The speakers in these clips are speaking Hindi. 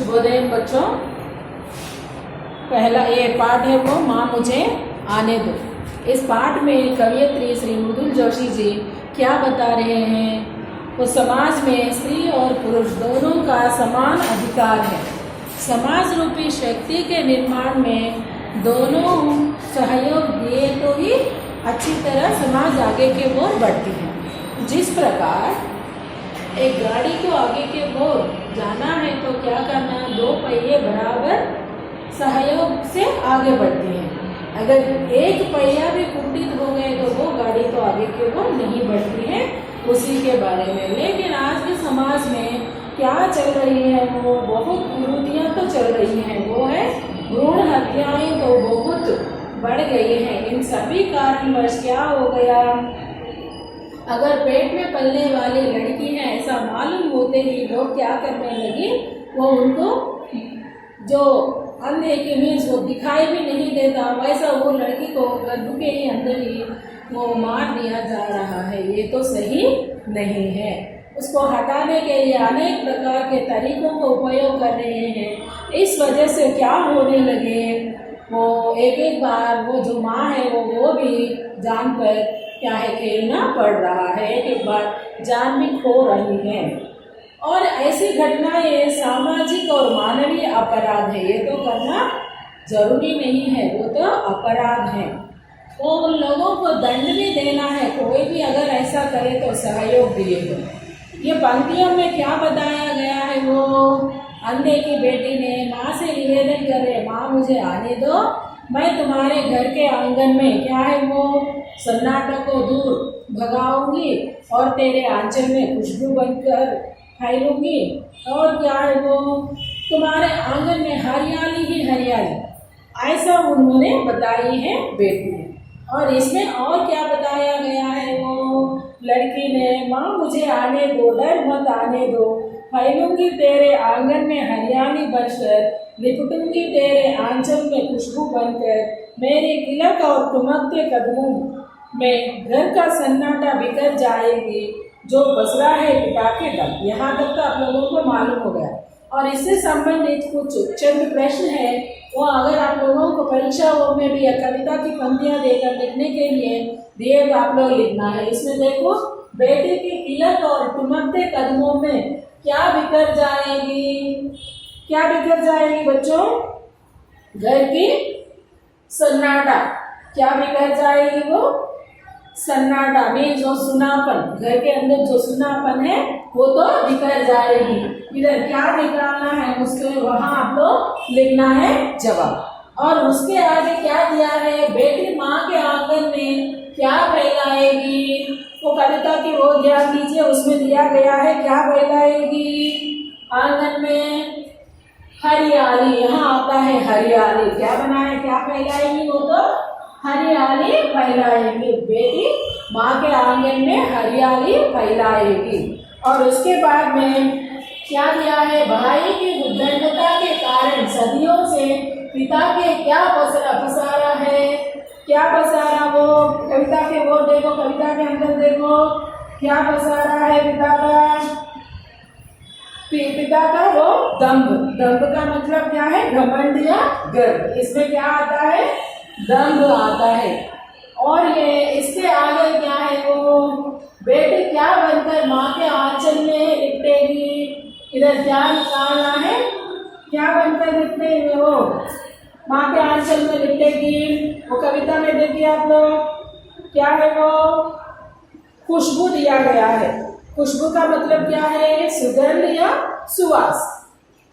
शुभोदय बच्चों। पहला ये पाठ है वो माँ मुझे आने दो। इस पाठ में कवयित्री श्री मृदुल जोशी जी क्या बता रहे हैं? वो समाज में स्त्री और पुरुष दोनों का समान अधिकार है। समाज रूपी शक्ति के निर्माण में दोनों सहयोग दिए तो ही अच्छी तरह समाज आगे के ओर बढ़ती है। जिस प्रकार एक गाड़ी को आगे के ओर जाना है तो क्या करना, दो पहिए बराबर सहयोग से आगे बढ़ते हैं। अगर एक पहिया भी कुंठित हो गए तो वो गाड़ी तो आगे के ओर नहीं बढ़ती है। उसी के बारे में लेकिन आज के समाज में क्या चल रही है, वो बहुत कुरीतियाँ तो चल रही हैं। वो है भ्रूण हत्याएं तो बहुत बढ़ गई हैं। इन सभी कारणवश क्या हो गया, अगर पेट में पलने वाली लड़की है ऐसा मालूम होते ही लोग क्या करने लगे, वो उनको जो अंधे की मीन्स वो दिखाई भी नहीं देता वैसा वो लड़की को गर्भ के ही अंदर ही वो मार दिया जा रहा है। ये तो सही नहीं है। उसको हटाने के लिए अनेक प्रकार के तरीकों का उपयोग कर रहे हैं। इस वजह से क्या होने लगे, वो एक बार वो जो माँ है वो भी जान पर क्या है खेलना पड़ रहा है, एक बार जान भी खो रही है। और ऐसी घटनाएं सामाजिक और मानवीय अपराध है। ये तो करना जरूरी नहीं है, वो तो अपराध है। तो उन लोगों को दंड भी देना है। कोई भी अगर ऐसा करे तो सहयोग दिए। ये पंक्तियों में क्या बताया गया है, वो अंधे की बेटी ने माँ से निवेदन करे, माँ मुझे आने दो, मैं तुम्हारे घर के आंगन में क्या है वो सन्नाटा को दूर भगाऊंगी और तेरे आंचल में खुशबू बनकर फैलूंगी। और क्या है वो तुम्हारे आंगन में हरियाली ही हरियाली, ऐसा उन्होंने बताई है बेटी। और इसमें और क्या बताया गया है, वो लड़की ने माँ मुझे आने दो, डर मत आने दो, फैलूंगी तेरे आंगन में हरियाली बनकर, लिपटूंगी तेरे आंचल में खुशबू बनकर, मेरे तिलक और ठुमकते कदमों में घर का सन्नाटा बिखर जाएगी, जो पसरा है पिता के दम। यहाँ तक तो आप लोगों को मालूम हो गया। और इससे संबंधित कुछ चंद प्रश्न है, वो अगर आप लोगों को परीक्षाओं में भी या कविता की पंक्तियाँ देकर लिखने के लिए दिए तो आप लोग लिखना है। इसमें देखो, बेटे के तिलक और ठुमकते कदमों में क्या बिखर जाएगी, क्या बिखर जाएगी बच्चों? घर की सन्नाटा, क्या बिखर जाएगी? वो सन्नाटा मीन्स जो सुनापन, घर के अंदर जो सुनापन है वो तो बिखर जाएगी। इधर क्या निकालना है उसके वहाँ आप लोग लिखना है जवाब। और उसके आगे क्या दिया है, बेटी माँ के आंगन में क्या फैलाएगी, वो कविता की ओर ध्यान दीजिए। उसमें दिया गया है क्या फैलाएगी, आंगन में हरियाली। यहाँ आता है हरियाली, क्या बनाए, क्या फैलाएगी, वो तो हरियाली फैलाएगी। बेटी माँ के आंगन में हरियाली फैलाएगी। और उसके बाद में क्या दिया है, भाई की उद्दंडता के कारण सदियों से पिता के क्या पसारा है, क्या पसारा, वो कविता के वो देखो, कविता के अंदर देखो क्या पसारा है पिता का वो दंभ। दंभ का मतलब क्या है, घमंड या गर्व। इसमें क्या आता है, दंभ आता है। और ये इसके आगे क्या है, वो बेटी क्या बनकर माँ के आंचल में लिपटेगी। इधर क्या निकालना है, क्या बनकर लिपटेगी, वो माँ के आंचल में लिपटेगी। वो कविता में देखिए आप लोग क्या है, वो खुशबू दिया गया है। खुशबू का मतलब क्या है, सुगंध या सुवास।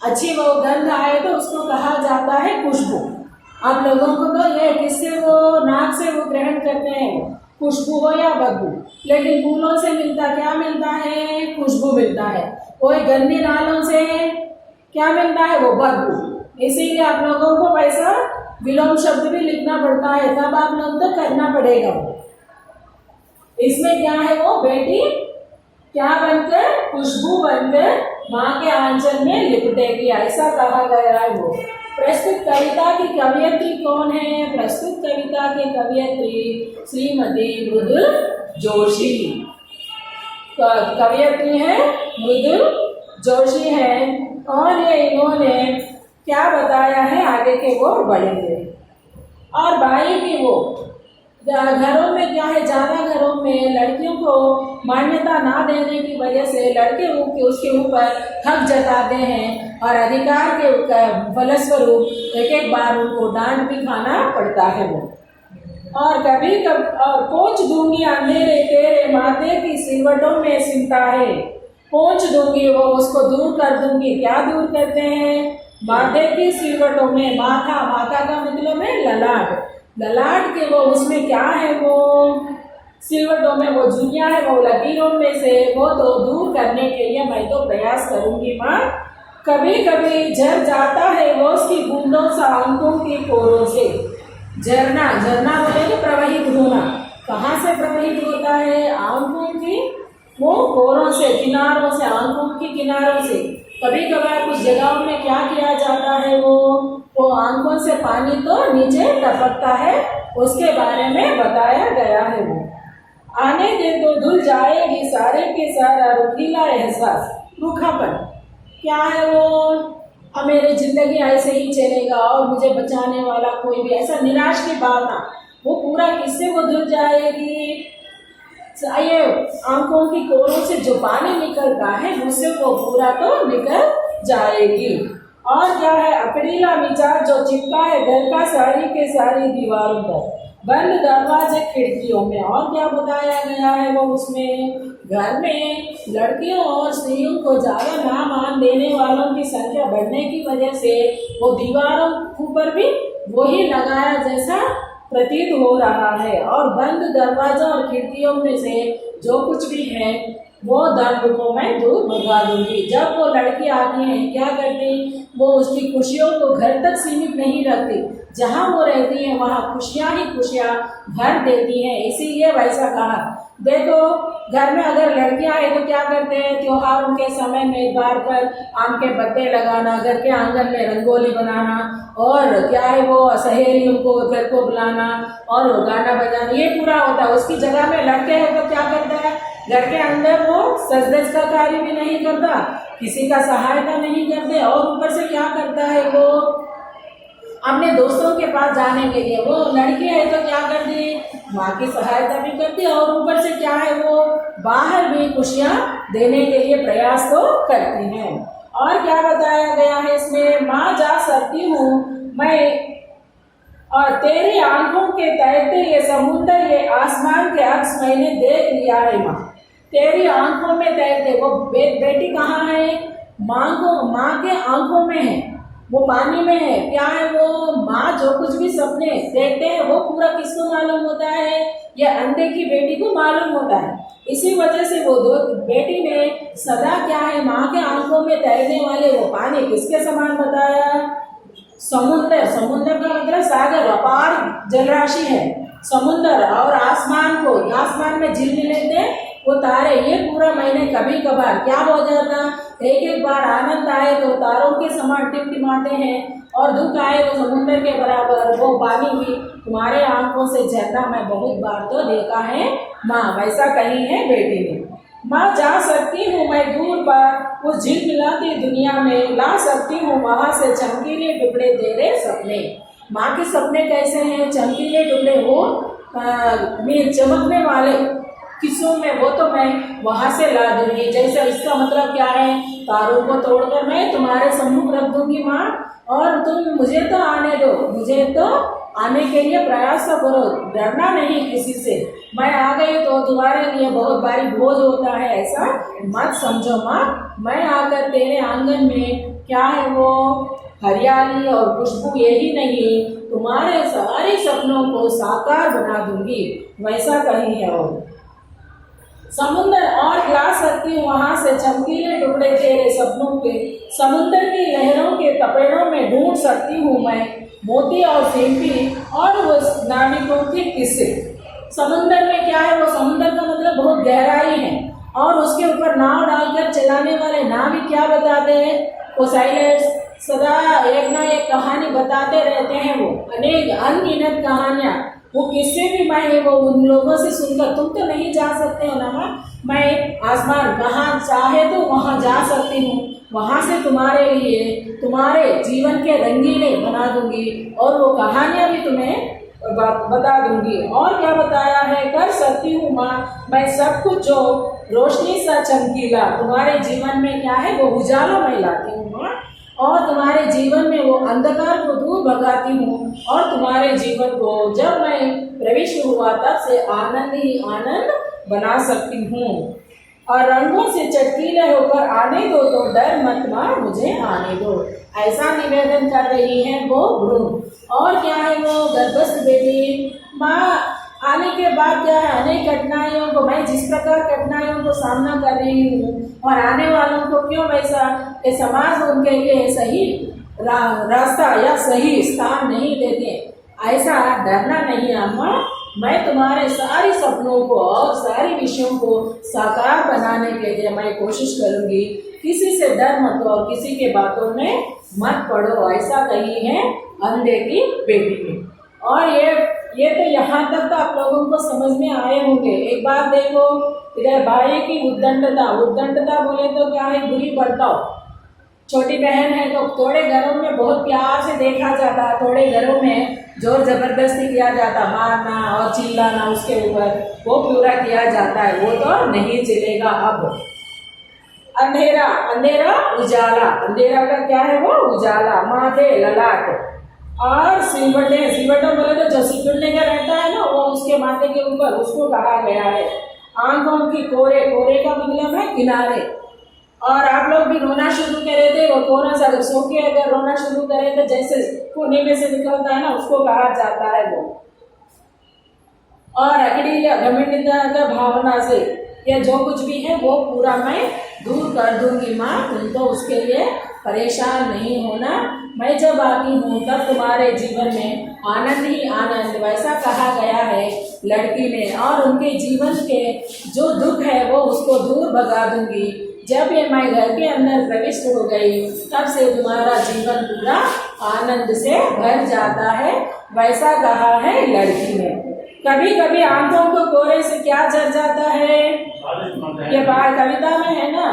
अच्छी वो गंध आए तो उसको कहा जाता है खुशबू। आप लोगों को तो ये किससे वो नाक से वो ग्रहण करते हैं, खुशबू हो या बदबू। लेकिन फूलों से मिलता क्या मिलता है, खुशबू मिलता है। कोई गंदे नालों से क्या मिलता है, वो बदबू। इसीलिए आप लोगों को वैसा विलोम शब्द भी लिखना पड़ता है, तब आप लोग तो करना पड़ेगा। इसमें क्या है, वो बेटी क्या बनकर, खुशबू बनकर माँ के आंचल में लिपटेगी, ऐसा कहा गया है। वो प्रस्तुत कविता की कवयित्री कौन है, प्रस्तुत कविता की कवयित्री श्रीमती मृदुल जोशी। कवयित्री है मृदुल जोशी है। और ये इन्होंने क्या बताया है आगे के वो बढ़ेंगे। और भाई की वो घरों में क्या है, ज़्यादा घरों में लड़कियों को मान्यता ना देने की वजह से लड़के उसके ऊपर हक जताते हैं और अधिकार के फलस्वरूप एक एक बार उनको डांट भी खाना पड़ता है वो। और कभी और पोंछ दूंगी अंधेरे तेरे माथे की सिलवटों में सिमटा है। पोंछ दूंगी, वो उसको दूर कर दूंगी। क्या दूर करते हैं? माथे की सिलवटों में, माथा का मतलब है ललाट, ललाट के वो उसमें क्या है, वो सिलवटों में वो झुर्रियाँ है, वो लकीरों में से वो तो दूर करने के लिए मैं तो प्रयास करूंगी माँ। कभी कभी झर जाता है वो उसकी बूंदों सा आंखों की कोरों से। झरना, झरना बोले तो प्रवाहित होना। कहाँ से प्रवाहित होता है? आंखों की वो कोरों से, किनारों से, आंखों की किनारों से। कभी कभार कुछ जगहों में क्या किया जाता है, वो आंखों से पानी तो नीचे टपकता है, उसके बारे में बताया गया है। वो आने दे तो धुल जाएगी सारे के सारा रुखीला एहसास, रूखापन। क्या है वो? अब मेरी जिंदगी ऐसे ही चलेगा और मुझे बचाने वाला कोई भी, ऐसा निराश की भावना, वो पूरा किससे वो धुल जाएगी? ये आंखों की कोरों से जो पानी निकलता है उससे वो पूरा तो निकल जाएगी। और क्या है? अकड़ीला विचार जो चिपका है घर का सारी के सारी दीवारों पर, बंद दरवाजे खिड़कियों में। और क्या बताया गया है वो उसमें? घर में लड़कियों और स्त्रियों को ज्यादा ना मान देने वालों की संख्या बढ़ने की वजह से वो दीवारों ऊपर भी वही लगाया जैसा प्रतीत हो रहा है। और बंद दरवाजा और खिड़कियों में से जो कुछ भी है वो दर्द को मैं दूर भगा दूंगी। जब वो लड़की आती है क्या करती? वो उसकी खुशियों को घर तक सीमित नहीं रखती, जहाँ वो रहती है वहाँ खुशियाँ ही खुशियाँ भर देती हैं। इसीलिए वैसा कहा। देखो घर में अगर लड़कियां आए तो क्या करते हैं? त्योहारों के समय में द्वार पर आम के पत्ते लगाना, घर के आंगन में रंगोली बनाना, और क्या है वो सहेलियों को घर को बुलाना और गाना बजाना, ये पूरा होता है। उसकी जगह में लड़के हैं तो क्या करता है? घर के अंदर वो सजधज का कार्य भी नहीं करता, किसी का सहायता नहीं करते, और ऊपर से क्या करता है वो अपने दोस्तों के पास जाने के लिए, वो लड़की है तो क्या करती? माँ की सहायता भी करती है और ऊपर से क्या है वो बाहर भी खुशियाँ देने के लिए प्रयास तो करती हैं। और क्या बताया गया है इसमें? माँ जा सकती हूँ मैं और तेरी आंखों के तैरते ये समुद्र ये आसमान के अक्स मैंने देख लिया है माँ। तेरी आंखों में तैरते वो बेटी कहाँ है? माँ के आंखों में है, वो पानी में है। क्या है वो? माँ जो कुछ भी सपने देखते हैं वो पूरा किसको मालूम होता है? ये अंधे की बेटी को मालूम होता है। इसी वजह से वो दो बेटी ने सदा क्या है माँ के आंखों में तैरने वाले वो पानी किसके समान बताया? समुद्र। समुद्र का मतलब सागर, अपार जलराशि है समुद्र। और आसमान को, आसमान में झिलमिलाते वो तारे, ये पूरा महीने कभी कभार क्या हो जाता? एक एक बार आनंद आए तो तारों के समान टिमटिमाते हैं, और दुख आए तो समुद्र के बराबर वो पानी भी तुम्हारे आंखों से झरना मैं बहुत बार तो देखा है माँ, वैसा कही है बेटी ने। माँ जा सकती हूँ मैं दूर पर उस झिलमिलाती दुनिया में, ला सकती हूँ वहाँ से चमकीले टुकड़े तेरे सपने। माँ के सपने कैसे हैं? चमकीले टुकड़े, वो चमकने वाले किस्सों में, वो तो मैं वहाँ से ला दूंगी। जैसे इसका मतलब क्या है? तारों को तोड़कर मैं तुम्हारे सम्मुख रख दूंगी माँ, और तुम मुझे तो आने दो, मुझे तो आने के लिए प्रयास करो, डरना नहीं किसी से। मैं आ गई तो तुम्हारे लिए बहुत भारी बोझ होता है, ऐसा मत समझो माँ। मैं आकर तेरे आंगन में क्या है वो हरियाली और खुशबू, यही नहीं तुम्हारे सारे सपनों को साकार बना दूंगी, वैसा कही है वो। समुद्र और ला सकती हूँ वहाँ से चमकीले टुकड़े तेरे सपनों के, समुद्र की लहरों के तपेड़ों में ढूंढ सकती हूँ मैं मोती और सिंपी और वो नाविकों के किस्से। समुद्र में क्या है वो? समुद्र का मतलब बहुत गहराई है, और उसके ऊपर नाव डालकर चलाने वाले नाविक क्या बताते हैं? वो साइलर्स सदा एक ना एक कहानी बताते रहते हैं, वो अनेक अनगिनत कहानियाँ, वो किससे भी मैं वो उन लोगों से सुनकर, तुम तो नहीं जा सकते हो ना माँ, मैं आसमान कहाँ चाहे तो वहाँ जा सकती हूँ, वहाँ से तुम्हारे लिए तुम्हारे जीवन के रंगीले बना दूंगी और वो कहानियाँ भी तुम्हें बता दूंगी। और क्या बताया है, कर सकती हूँ माँ मैं सब कुछ जो रोशनी सा चमकीला तुम्हारे जीवन में क्या है वो उजाला मैं लाती हूँ माँ, और तुम्हारे जीवन में वो अंधकार को दूर भगाती हूँ, और तुम्हारे जीवन को जब मैं प्रविष्ट हुआ तब से आनंद ही आनंद बना सकती हूँ। और रंगों से चटकीले होकर आने दो तो डर मत माँ मुझे आने दो, ऐसा निवेदन कर रही है वो भ्रूण। और क्या है वो गर्भस्थ बेटी माँ आने के बाद क्या है, अनेक कठिनाइयों को मैं जिस प्रकार कठिनाइयों को सामना कर रही हूँ और आने वालों को क्यों वैसा ये समाज उनके लिए सही रास्ता या सही स्थान नहीं देते, ऐसा डरना नहीं अम्मा। मैं तुम्हारे सारे सपनों को और सारे विषयों को साकार बनाने के लिए मैं कोशिश करूंगी। किसी से डर मत और किसी के बातों में मत पड़ो, ऐसा कही है अंधे की बेटी ने। और ये तो यहाँ तक तो आप लोगों को समझ में आए होंगे। एक बात देखो, इधर भाई की उद्दंडता बोले तो क्या है, बुरी बर्ताव। छोटी बहन है तो थोड़े घरों में बहुत प्यार से देखा जाता, थोड़े घरों में जोर जबरदस्ती किया जाता, मारना और चिल्लाना उसके ऊपर वो पूरा किया जाता है, वो तो नहीं चलेगा। अब अंधेरा उजाला, अंधेरा का क्या है वो उजाला, माथे ललाट और सिलवटें बोले तो जो सिकुड़ने का रहता है ना वो उसके माथे के ऊपर, उसको कहा गया है। आंखों की कोरे का मतलब है किनारे। और आप लोग भी रोना शुरू करे थे, वो थोड़ा सा अगर सो के अगर रोना शुरू करे तो जैसे कोने में से निकलता है ना उसको कहा जाता है वो। और अकड़ी या घमंडिता का भावना से या जो कुछ भी है वो पूरा मैं दूर कर दूंगी माँ, तुम तो उसके लिए परेशान नहीं होना। मैं जब आती हूँ तब तुम्हारे जीवन में आनंद ही आनंद, वैसा कहा गया है लड़की ने। और उनके जीवन के जो दुख है वो उसको दूर भगा दूंगी। जब ये मैं घर के अंदर प्रविष्ट हो गई तब से तुम्हारा जीवन पूरा आनंद से भर जाता है, वैसा कहा है लड़की ने। कभी कभी आंखों को कोरे से क्या जर जाता है, ये बात कविता में है ना,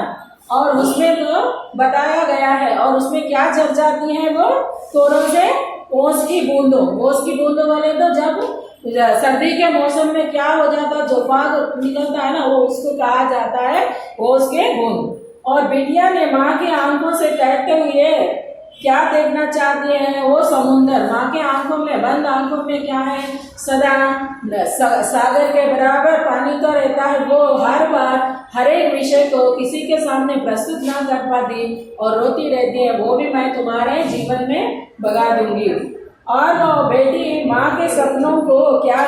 और उसमें तो बताया गया है। और उसमें क्या जर जाती है वो कोरों से ओस की बूंदों बोले तो जब सर्दी के मौसम में क्या हो जाता, जो फाग निकलता है ना वो उसको कहा जाता है ओस के बूंद। और बिटिया ने माँ की आंखों से कहते हुए क्या देखना चाहती है, वो समुंदर। माँ के आंखों में, बंद आंखों में क्या है, सदा सागर के बराबर पानी तो रहता है। वो हर बार हर एक विषय को किसी के सामने प्रस्तुत ना कर पाती और रोती रहती है, वो भी मैं तुम्हारे जीवन में भगा दूंगी। और वो बेटी माँ के सपनों को क्या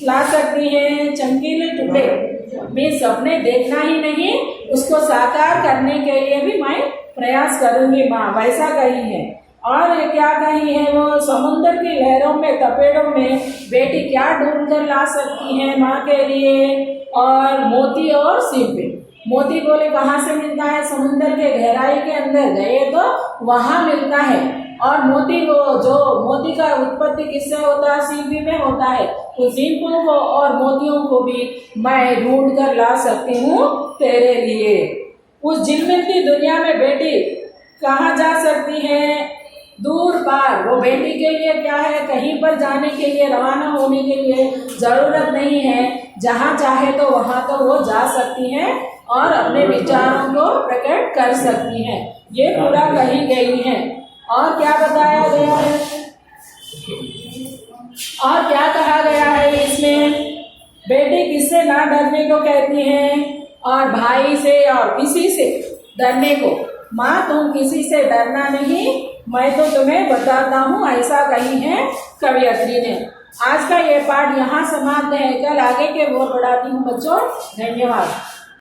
ला सकती है, चमकीले टुकड़े में सपने देखना ही नहीं, उसको साकार करने के लिए भी मैं प्रयास करूंगी माँ, वैसा कही है। और क्या कही है वो, समुद्र की लहरों में तपेड़ों में बेटी क्या ढूंढ कर ला सकती है माँ के लिए। और मोती और सीपे, मोती बोले कहाँ से मिलता है, समुद्र के गहराई के अंदर गए तो वहां मिलता है। और मोती को, जो मोती का उत्पत्ति किससे होता है, सीपी में होता है। तो सीपों को और मोतियों को भी मैं ढूंढ कर ला सकती हूँ तेरे लिए। उस झिलमिलती दुनिया में बेटी कहाँ जा सकती है, दूर पार। वो बेटी के लिए क्या है, कहीं पर जाने के लिए, रवाना होने के लिए जरूरत नहीं है, जहाँ चाहे तो वहाँ तो वो जा सकती है और अपने विचारों को प्रकट कर सकती है। ये पूरा कही गई है। और क्या बताया गया है, और क्या कहा गया है इसमें, बेटी किससे ना डरने को कहती है, और भाई से और किसी से डरने को। माँ तुम किसी से डरना नहीं, मैं तो तुम्हें बताता हूँ, ऐसा कही है कवियत्री ने। आज का ये पाठ यहाँ समाप्त है, कल आगे के वो पढ़ाती हूँ बच्चों। धन्यवाद।